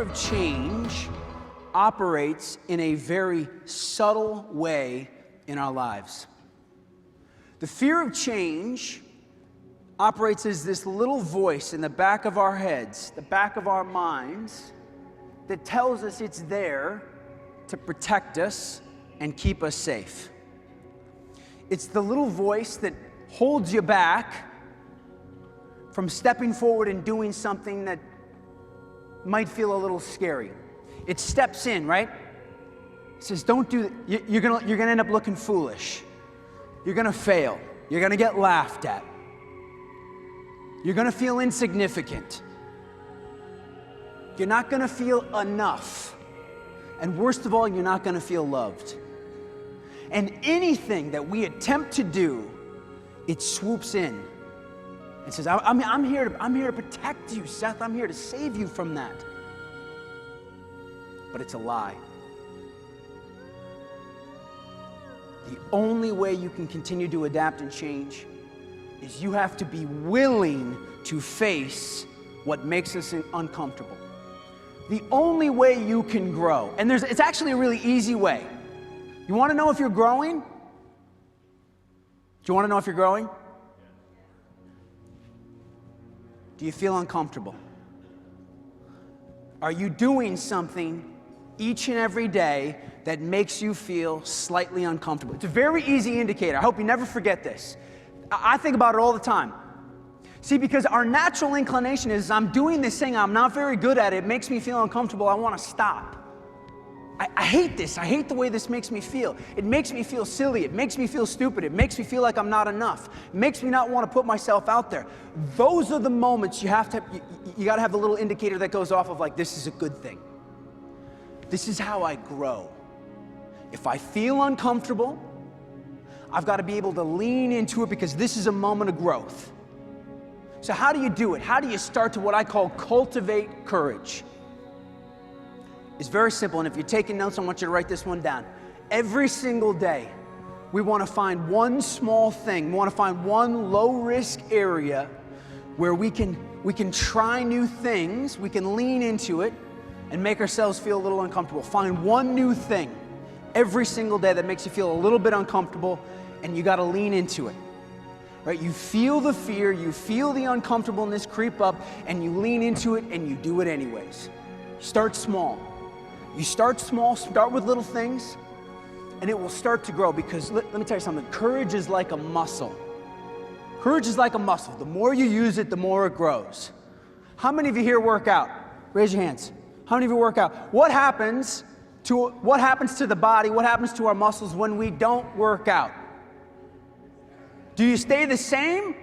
of change operates in a very subtle way in our lives. The fear of change operates as this little voice in the back of our heads, the back of our minds, that tells us it's there to protect us and keep us safe. It's the little voice that holds you back from stepping forward and doing something that might feel a little scary. It steps in, right? It says, don't do that. You're gonna end up looking foolish. You're gonna fail. You're gonna get laughed at. You're gonna feel insignificant. You're not gonna feel enough. And worst of all, you're not gonna feel loved. And anything that we attempt to do, it swoops in and says, I'm here to protect you, Seth. I'm here to save you from that. But it's a lie. The only way you can continue to adapt and change is you have to be willing to face what makes us uncomfortable. The only way you can grow, and it's actually a really easy way. You want to know if you're growing? Do you want to know if you're growing? Do you feel uncomfortable? Are you doing something each and every day that makes you feel slightly uncomfortable? It's a very easy indicator. I hope you never forget this. I think about it all the time. See, because our natural inclination is, I'm doing this thing, I'm not very good at it, it makes me feel uncomfortable, I want to stop. I hate this. I hate the way this makes me feel. It makes me feel silly. It makes me feel stupid. It makes me feel like I'm not enough. It makes me not want to put myself out there. Those are the moments you got to have the little indicator that goes off of like, this is a good thing. This is how I grow. If I feel uncomfortable, I've got to be able to lean into it because this is a moment of growth. So how do you do it? How do you start to what I call cultivate courage? It's very simple, and if you're taking notes, I want you to write this one down. Every single day, we want to find one small thing. We want to find one low-risk area where we can try new things, we can lean into it, and make ourselves feel a little uncomfortable. Find one new thing every single day that makes you feel a little bit uncomfortable, and you got to lean into it. Right? You feel the fear, you feel the uncomfortableness creep up, and you lean into it, and you do it anyways. Start small. You start small, start with little things, and it will start to grow because let me tell you something, courage is like a muscle. Courage is like a muscle. The more you use it, the more it grows. How many of you here work out? Raise your hands. How many of you work out? What happens to the body, what happens to our muscles when we don't work out? Do you stay the same?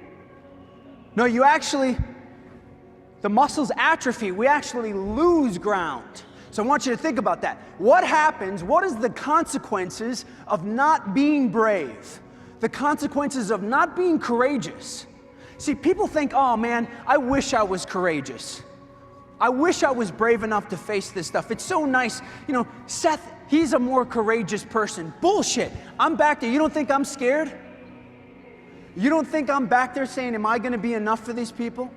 No, the muscles atrophy. We actually lose ground. So I want you to think about that. What happens, what is the consequences of not being brave? The consequences of not being courageous. See, people think, oh man, I wish I was courageous. I wish I was brave enough to face this stuff. It's so nice. You know, Seth, he's a more courageous person. Bullshit. I'm back there. You don't think I'm scared? You don't think I'm back there saying, am I going to be enough for these people?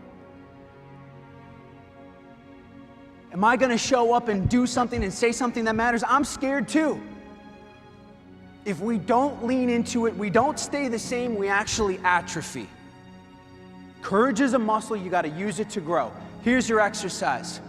Am I going to show up and do something and say something that matters? I'm scared too. If we don't lean into it, we don't stay the same, we actually atrophy. Courage is a muscle, you got to use it to grow. Here's your exercise.